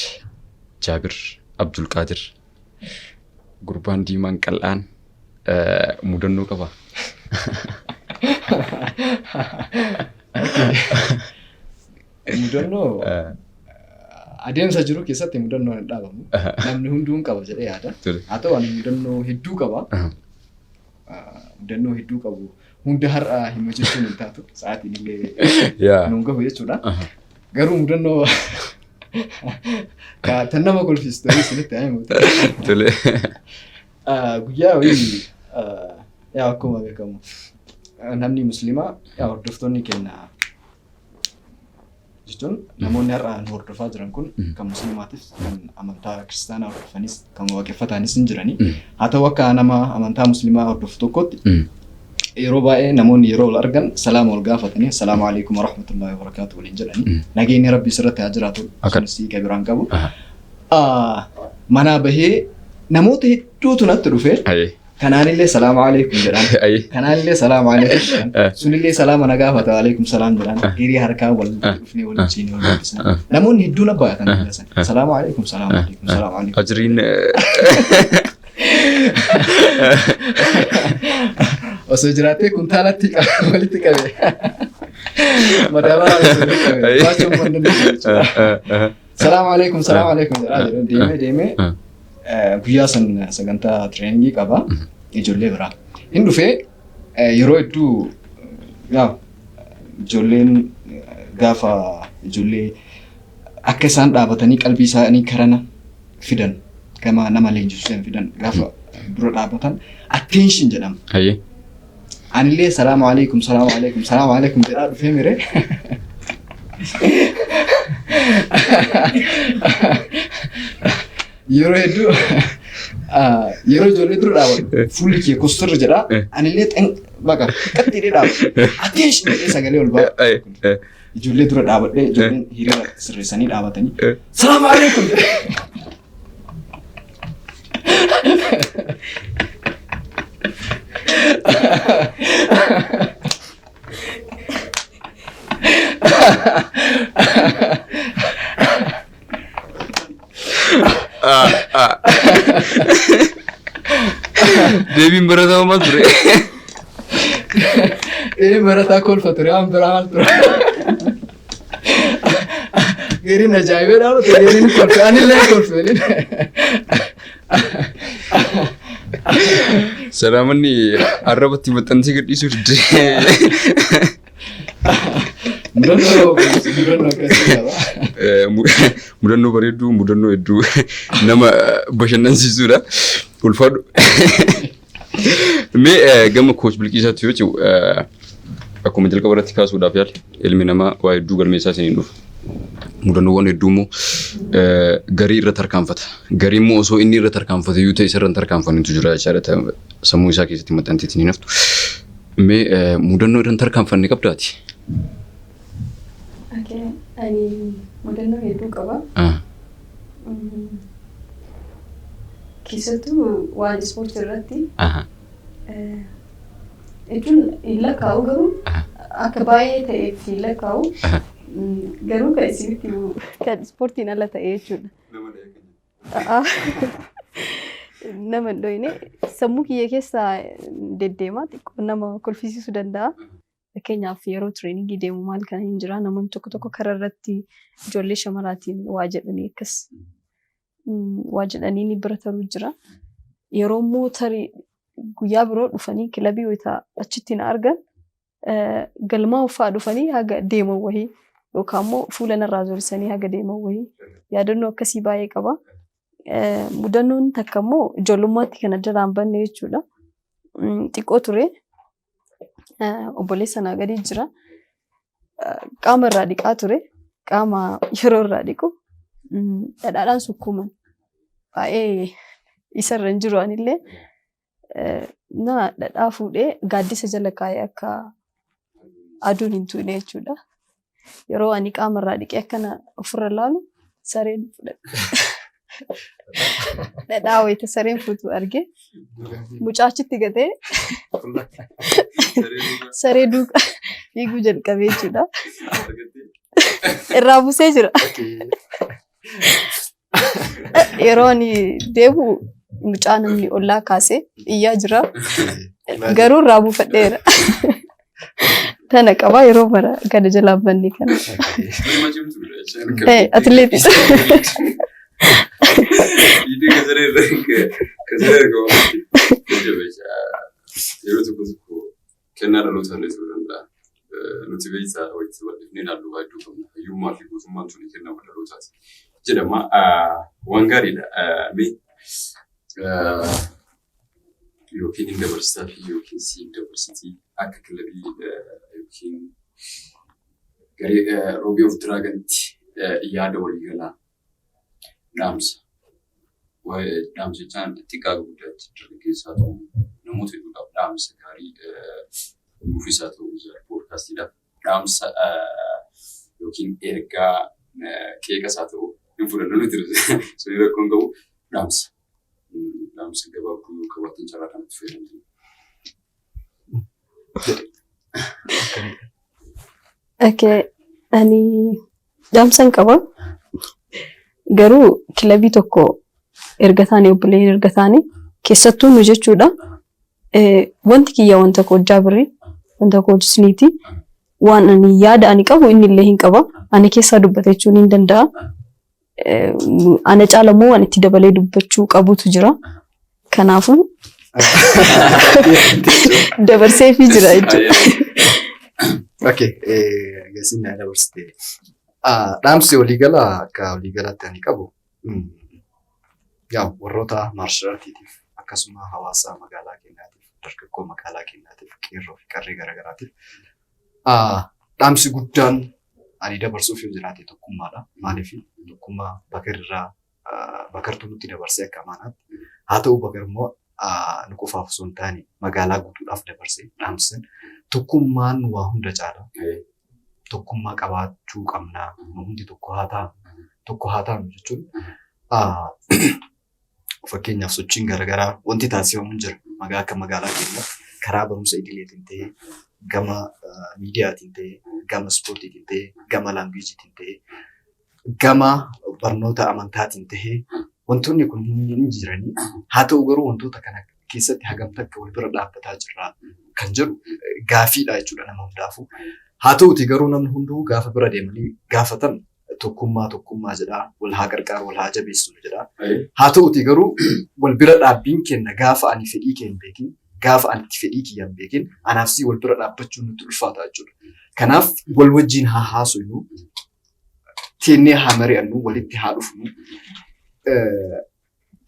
[SPEAKER 1] Jaabir Abdul Qaadir gurbaan diimaan qal'aan mudannoo qaba.
[SPEAKER 2] Mudannoo adeemsa jiru keessatti mudannoo hin dhaabamu. Namni hunduu qaba jedhee yaada. Haa ta'u ani mudannoo hedduu qaba. Mudannoo hedduu qabu. Hunda har'a hima jechuun hin taatu. Sa'aatiin illee nuun gahu jechuudha. Garuu mudannoo kan nama kolfistu isinitti haa himuuti. Guyyaa wayii akkuma beekamu namni musliimaa hordoftoonni keenya jechuun namoonni har'a nu hordofaa jiran kun kan musliimaatis kan amantaa kiristaanaa hordofanis kan waaqeffataanis hin jirani. Haa ta'u akka nama amantaa musliimaa hordofu tokkotti yeroo baay'ee namoonni yeroo wal argan salaama wal gaafatanii assalaamu alaykum wa rahmatullahi wa barakatuh waliin jedhanii nageenyi rabbii sirratti haa jiraatu akkasumas kabiraan qabu. Manaa bahee namoota hedduutu natti dhufe. Kanaanillee salaamu alaikum jedhan. Kanaanillee salaamu alaikum jedhan. Sunillee salaama na gaafata alaikum salaam jedhan. Hirii harkaa wal dhufnee wal ciinee wal dubbisan. Namoonni hedduun abbaatan san. Salaamu alaikum salaamu alaikum salaamu alaikum.
[SPEAKER 1] Ajriin
[SPEAKER 2] osoo jiraatee kuntaalatti walitti qabe. Madaabaa walitti qabe. Baachuun kan danda'u. Salaamu alaikum jedhaa deemee guyyaa sagantaa tireeningii qaba ijoollee biraa. Inni dhufee yeroo hedduu ijoolleen gaafa ijoollee akka isaan dhaabatanii qalbii isaanii karana fidan gama nama leenjisuun fidan gaafa dura dhaabatan attention jedhama. Anillee salaamu alaikum jedhaa dhufee miree. Yeroo hedduu yeroo ijoollee dura dhaabatu fuulli kee kostorra jedhaa anillee baqa qaxxiidhee dhaabatu attention jedhee sagalee ol ba'a. Ijoollee dura dhaabadhee ijoolleen hiriira sirreessanii dhaabatanii salaamu alaikum jedhee.
[SPEAKER 1] Deebiin barataa maal ture?
[SPEAKER 2] Deebiin barataa kolfa ture waan biraa maal ture? Gariin ajaa'ibee dhaabatu gariin kolfe anillee kolfe.
[SPEAKER 1] Salaamanni arrabatti maxxansee gadhiisuu didee. Mudannoo bareedduu mudannoo hedduu nama bashannansiisuudha. Ulfaadhu. Mee gama Coach Bilqiisaatti yoo ta'u akkuma jalqaba irratti kaasuudhaaf yaale ilmi namaa waa hedduu galmeessaa isiniin dhufa. Mudannoowwan hedduu immoo garii irra tarkaanfata. Garii immoo osoo inni irra tarkaanfate yoo ta'e isarra hin tarkaanfannetu jira jechaadha sammuu isaa keessatti maxxanteetti ni naftu. Mee mudannoo irra hin tarkaanfanne qabdaati?
[SPEAKER 3] Ani mudannoo hedduu qaba. Keessattuu waan ispoortii irratti jechuun hin lakkaa'u garuu akka baay'ee ta'eef hin lakkaa'u garuu kan isinitti kan ispoortiin ala ta'e jechuudha. Nama hin dhoyne sammuu kiyya keessaa deddeemaa xiqqoo nama kolfisiisuu danda'a. Fakkeenyaaf yeroo tireeningii deemu maal kan hin jira namoonni tokko karaa irratti ijoollee shamarraatiin waa jedhanii akkas waa jedhanii ni bira taruu jira. Yeroo immoo tarii guyyaa biroo dhufanii kilabii wayitaa achitti na argan galmaa uffaa dhufanii haga deeman wahii yookaan immoo fuula narraa zorisanii haga deeman wahii yaadannoo akkasii baay'ee qaba. Mudannoon takka immoo ijoollummaatti kan adda hin banne jechuudha. Xiqqoo ture. Obboleessa naa gadi jira. Qaama irraa dhiqaa ture. Qaama yeroo irraa dhiqu dhadhaadhaan sukkuuman. Baay'ee isarra hin jiru anillee dhadhaa fuudhee gaaddisa jala kaayee akka aduun hin tuune jechuudha. Yeroo ani qaama irraa dhiqee akkana ofirra ilaalu sareen fudhadhe. Dhadhaa wayita sareen fuutu arge mucaachitti gatee saree duuka fiiguu jalqabee jechuudha. Irraa buusee jira. Yeroo ani deebi'u mucaa namni ollaa kaasee iyyaa jira. Garuu irraa buufadheera. Tana qabaa yeroo bara gada jalaa banne kana. Atileetii.
[SPEAKER 1] Yeroo tokko kennaa dhaloota illee ta'uu danda'a. Nuti beektaa walitti wal'ifnee naannoo baay'ee qabna. Hiyyummaa fi gootummaan tuni kennaa dhalootaati jedhama. Waan gaariidha. Yookiin hin dabarsitaa fi yookiin si hin dabarsitii akka kilabii yookiin garee Roobee of Diraaganitti yaada waliigalaa dhaamsa. Dhaamsa jechaan xiqqaa guddaatti dargaggeessaa ta'u namoota hedduudhaaf dhaamsa gaarii nuufisaa ta'uu jira poodkaastiidhaaf dhaamsa yookiin ergaa qeeqasaa ta'uu hin fudhannu nuti sun rakkoon qabu
[SPEAKER 4] Dhaamsa gabaabduu qabaatan carraa kanatti fayyadamtu.
[SPEAKER 3] Okay, ani dhaamsan qaba. Garuu kilabii tokko erga taane obboleeyyiin erga taane keessattuu nu jechuudha. Wanti kiyya wanta hojjaa birrii wanta hojjisniiti. Waan ani yaada ani qabu inni illee hin qaba. Ani keessaa dubbata jechuun hin danda'a. Ana caalamoo waan itti dabalee dubbachuu qabutu jira. Kanaafuu dabarsee fi jira jechuudha.
[SPEAKER 2] Okay, gasin na dabarsite. Dhaamsi waliigala akka waliigalaatti ani qabu. Yaa warroota maarshaartiitiif akkasuma hawaasa magaalaa keenyaatiif dargaggoo magaalaa keenyaatiif qeerroo fi qarree garaagaraatiif dhaamsi guddaan ani dabarsuuf yoo jiraate tokkummaadha. Maaliif tokkummaa bakartuu nutti dabarsee akka amaanaatti haa ta'u bakar immoo nu qofaaf osoo hin taane magaalaa guutuudhaaf dabarsee dhaamsan tokkummaan waa hunda caala. Tokkummaa qabaachuu qabnaa. Nu hundi tokko haa taanu jechuun fakkeenyaaf sochiin garaagaraa wanti taasifamu jira. Akka magaalaa keenya karaa barumsa idileetiin ta'ee gama miidiyaatiin ta'ee gama ispoortiitiin ta'ee gama laangueejiitiin ta'ee gama barnoota amantaatiin ta'ee wantoonni kun hin jiranii. Haa ta'u garuu wantoota kana keessatti hagam takka wal bira dhaabbataa jirra kan jedhu gaafiidha jechuudha nama hundaafuu. Haa ta'uti garuu namni hunduu gaafa bira deemanii gaafatan tokkummaa jedhaa wal haa gargaaru wal haa jabeessu jedhaa. Haa ta'uti garuu wal bira dhaabbiin kenna gaafa ani fedhii kee hin beekin gaafa ani fedhii kiyya hin beekin anaaf si wal bira dhaabbachuun nutti ulfaata jechuudha. Kanaaf wal wajjin haa haasofnu teennee haa mari'annu walitti haa dhufnu.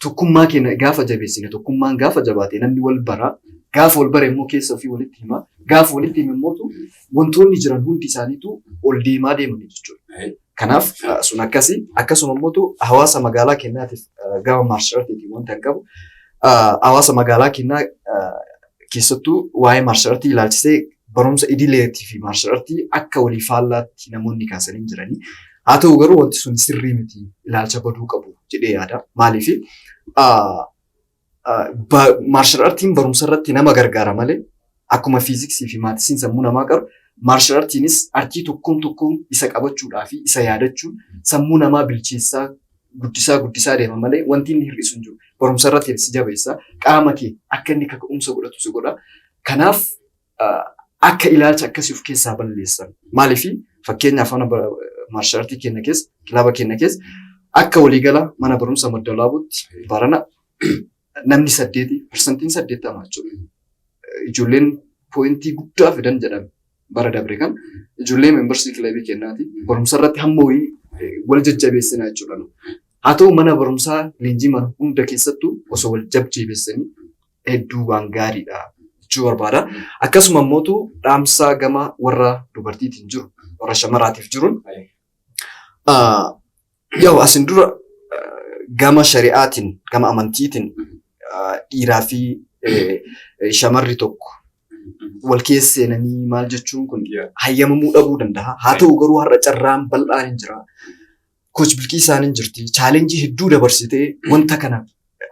[SPEAKER 2] Tokkummaa keenya gaafa jabeessine tokkummaan gaafa jabaate namni wal bara gaafa wal bare immoo keessa ofii walitti hima gaafa walitti hime immoo wantoonni jiran hundi isaaniitu ol deemaa deemanii jechuudha. Kanaaf sun akkasii akkasuma immoo hawaasa magaalaa keenyaatiif gama maarshaartiitiin wanta hin qabu hawaasa magaalaa keenyaa keessattuu waa'ee maarshaartii ilaalchisee barumsa idileetii fi maarshaartii akka walii faallaatti namoonni kaasanii jiranii. Haa ta'u garuu wanti sun sirrii miti ilaalcha baduu qabu jedhee yaada. Maaliif maarshaartiin barumsa irratti nama gargaara malee akkuma fiiziksii fi maatisiin sammuu namaa qabu maarshaartiinis artii tokkoon isa qabachuudhaa fi isa yaadachuun sammuu namaa bilcheessaa guddisaa deema malee wanti inni hir'isu hin jiru. Barumsa irratti si jabeessa qaama kee akka inni kaka'umsa godhatu si godha. Kanaaf akka ilaalcha akkasii of keessaa balleessan. Maaliif fakkeenyaaf maarshaartii keenya keessa kilaba keenya keessa akka waliigala mana barumsa Maddalaabuutti barana namni 8% jechuudha. Ijoolleen poointii guddaa fidan jedhame bara dabre kan ijoollee membersii kilabii keenyaati barumsa irratti hamma wayii wal jajjabeessinaa jechuudha. Haa ta'u mana barumsaa leenjii mana hunda keessattuu osoo wal jajjabeessanii hedduu waan gaariidha jechuu barbaada. Akkasuma immoo dhaamsaa gama warra dubartiitiin jiru warra shamaraatiif jiruun yoo asin dura gama shari'aatiin gama amantiitiin dhiiraa fi shamarri tokko wal keessa seenanii maal jechuun kun hayyamamuu dhabuu danda'a. Haa ta'u garuu har'a carraan bal'aan hin jira. Coach Bilqiisaan hin jirti. Chaalenjii hedduu dabarsitee wanta kana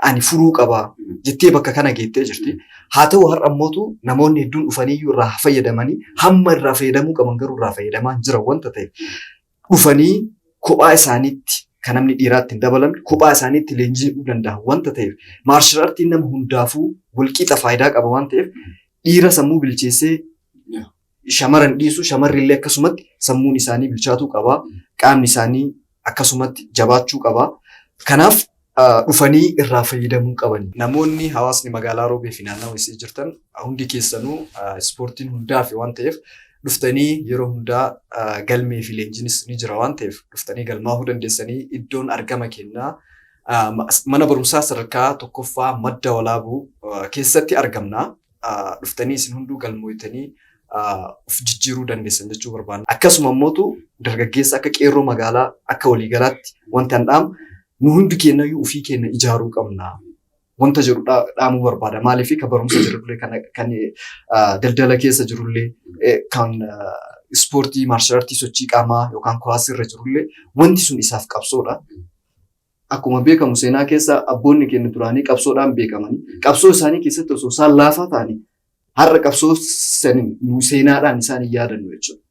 [SPEAKER 2] ani furuu qabaa jettee bakka kana geettee jirti. Haa ta'u har'a immoo namoonni hedduun dhufanii irraa fayyadamanii hamma irraa fayyadamuu qaban garuu irraa fayyadamaa hin jiran wanta ta'e dhufanii kophaa isaaniitti kan namni dhiiraatti hin dabalan kophaa isaaniitti leenji'uu danda'a wanta ta'eef maarshaartiin nama hundaafuu walqixa faayidaa qaba waan ta'eef dhiira sammuu bilcheessee shamaran dhiisu shamarri illee akkasumatti sammuun isaanii bilchaatuu qaba qaamni isaanii akkasumatti jabaachuu qaba. Kanaaf dhufanii irraa fayyadamuu qaban. Namoonni hawaasni magaalaa Roobee fi naannawaa isii jirtan hundi keessanuu ispoortiin hundaaf waan ta'eef dhuftanii yeroo hundaa galmee fi leenjiinis ni jira waan ta'eef dhuftanii galmaa'uu dandeessanii iddoon argama kennaa mana barumsaa sadarkaa tokkoffaa madda walaabuu keessatti argamna. Dhuftanii isin hunduu galmooytanii of jijjiiruu dandeessan jechuu barbaanna. Akkasuma immoo dargaggeessa akka qeerroo magaalaa akka waliigalaatti wanta hin dhaamu nu hundi keenyayyuu ofii keenya ijaaruu qabna. Wanta jedhu dhaamuu barbaada. Maaliif kan barumsa jirullee kan daldala keessa jirullee kan ispoortii maarshaartii sochii qaamaa yookaan kuwaasii irra jirullee wanti sun isaaf qabsoodha. akkuma beekamu seenaa keessa abboonni keenya duraanii qabsoodhaan beekamanii qabsoo isaanii keessatti osoo isaan laafaa ta'anii har'a qabsoo nu seenaadhaan isaan yaadannu jechuudha.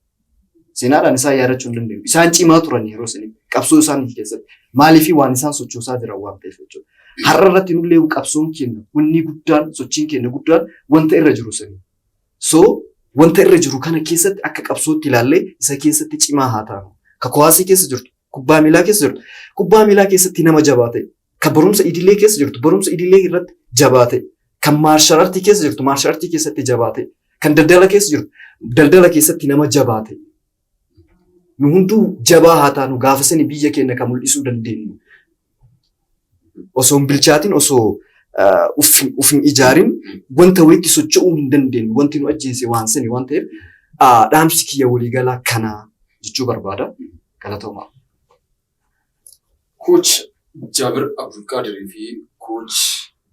[SPEAKER 2] Seenaadhaan isaan yaadachuu hin dandeenyu. Isaan cimaa turan yeroo sanii qabsoo isaanii keessatti maaliif waan isaan sochoosaa jiran waan ta'eef jechuudha. Har'a irratti nullee qabsoon keenya wanni guddaan sochiin keenya guddaan wanta irra jiru sanii. So wanta irra jiru kana keessatti akka qabsootti ilaallee isa keessatti cimaa haa taanu. Ka kuwaasii keessa jirtu, kubbaa miilaa keessa jirtu, kubbaa miilaa keessatti nama jabaa ta'e, ka barumsa idilee keessa jirtu, barumsa idilee irratti jabaa ta'e, kan maarshaal aartii keessa jirtu, maarshaal aartii keessatti jabaa ta'e, kan daldala keessa jirtu, daldala keessatti nama jabaa ta'e. Nu hunduu jabaa haa taanu gaafa sani biyya keenya kan mul'isuu dandeenyu. Osoo hin bilchaatin, osoo uf hin ijaarin wanta wayitti socho'uu hin dandeenyu. Wanti nu ajjeese waan sani waan ta'eef dhaamsi kiyya waliigalaa kana jechuu barbaada. Galatoomaa.
[SPEAKER 1] Coach Jaabir Abdulqaadirii fi Coach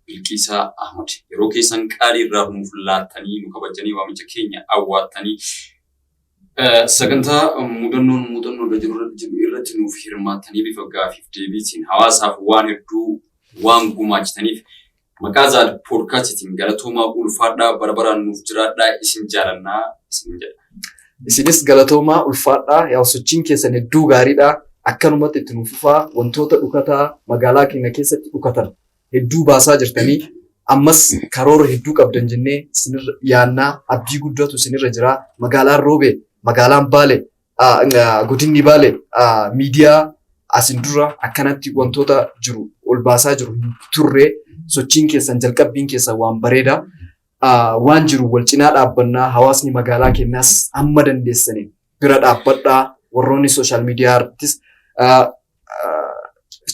[SPEAKER 1] Bilqiisaa Ahmad yeroo keessan qaalii irraa nuuf laattanii nu kabajanii waamicha keenya awwaattanii sagantaa muuxannoo irratti nuuf hirmaattanii bifa gaafiif deebiitiin hawaasaaf waan hedduu waan gumaachitaniif maqaa Zaad Poodkaastiitiin galatoomaa ulfaadhaa barbaraan nuuf jiraadhaa isin jaalannaa isin jedha.
[SPEAKER 2] Isinis galatoomaa ulfaadhaa yaa sochiin keessan hedduu gaariidhaa akkanumatti itti nuuf fufaa wantoota dhukataa magaalaa keenya keessatti dhukatan hedduu baasaa jirtanii ammas karoora hedduu qabdan jennee isinirra yaannaa abdii guddatu isinirra jira magaalaan Roobee magaalaan Baalee godinni Baalee miidiyaa asin dura akkanatti wantoota jiru ol baasaa jiru hin turre sochiin keessan jalqabbiin keessan waan bareedaa waan jiru wal cinaa dhaabbannaa hawaasni magaalaa keenyaas amma dandeessanii bira dhaabbadhaa warroonni sooshaal miidiyaa irrattis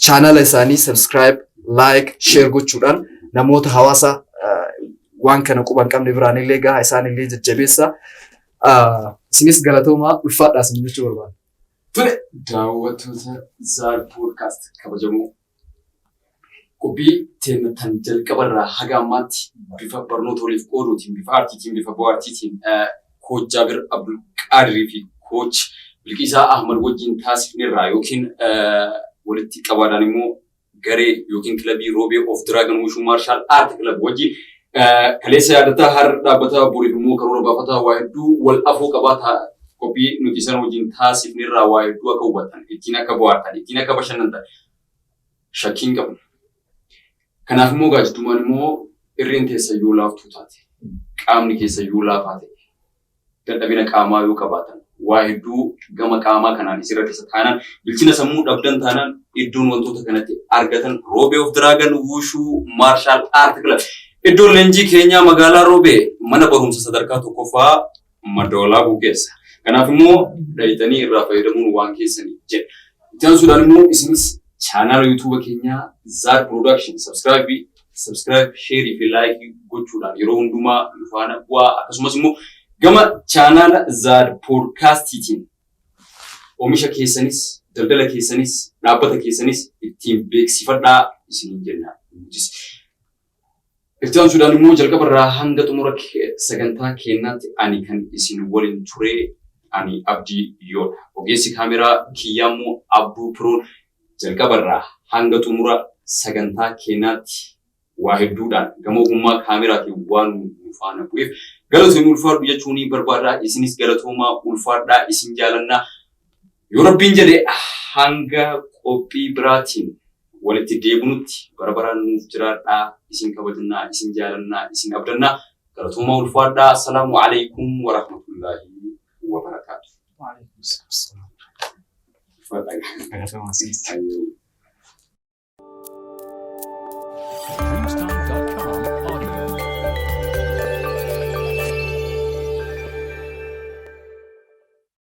[SPEAKER 2] chaanala isaanii subscribe like share gochuudhaan namoota hawaasa waan kana quban qabne biraan illee gahaa isaan illee jajjabeessa. Isinis galatoomaa ulfaadhaa isin jechuu barbaada.
[SPEAKER 1] Tole daawwattoota Zaad Poodkaast kabajamoo qophii teenya tan jalqabarraa haga ammaatti bifa barnoota waliif qooduutiin bifa aartiitiin bifa bohaartiitiin Coach Jaabir Abdulqaadirii fi Coach Bilqiisaa Ahmad wajjin taasifnerraa yookiin walitti qabaadhaan immoo garee yookiin kilabii Roobee of Dragon Wushuu Maarshaal Aart Kilab wajjin kaleessa yaadataa har'a dhaabbataa boriif immoo karoora baafataa waa hedduu wal afoo qabaataa qophii nuti isaan wajjin taasifnerraa waa hedduu akka hubatan ittiin akka bohaartan ittiin akka bashannantan shakkiin qabna. Kanaaf immoo gaajittumaan immoo irreen teessa yoo laaftuu taate qaamni keessa yoo laafaa ta'e dadhabina qaamaa yoo qabaatan waa hedduu gama qaamaa kanaan isirra keessa taanaan bilchina sammuu dhabdan taanaan iddoon wantoota kanatti argatan Roobee of Dragon Wushuu Maarshaal Aart Kilab. Iddoon leenjii keenyaa magaalaa Roobee mana barumsa sadarkaa tokkoffaa Madawalaa Bukeessa. Kanaaf immoo dhayitanii irraa fayyadamuun waan keessanii jedha. Itti aansuudhaan immoo isinis chaanala YouTube keenyaa Zaad Production subscribe share fi like gochuudhaan yeroo hundumaa faana bu'aa akkasumas immoo gama chaanala Zaad Poodkaastiitiin oomisha keessanis daldala keessanis dhaabbata keessanis ittiin beeksifadhaa isiniin jenna. Itti aansuudhaan immoo jalqabarraa hanga xumura sagantaa keenyaatti ani kan isin waliin ture ani Abdii Yoodha. Ogeessi kaameraa kiyyaammoo Abduu Piroon jalqabarraa hanga xumura sagantaa keenyaatti waa hedduudhaan gama ogummaa kaameraatiin waan nu faana bu'eef galatoomii ulfaadhu jechuun barbaadaa isinis galatoomaa ulfaadhaa isin jaalannaa yoo rabbiin jedhe hanga qophii biraatiin walitti deebinutti barbaraan nuuf jiraadhaa isin kabajannaa isin jaalannaa isin abdannaa galatoomaa ulfaadhaa. Assalaamu alaykum wa rahmatullaahi wa barakaatuh.
[SPEAKER 2] Wa alaykum salaam.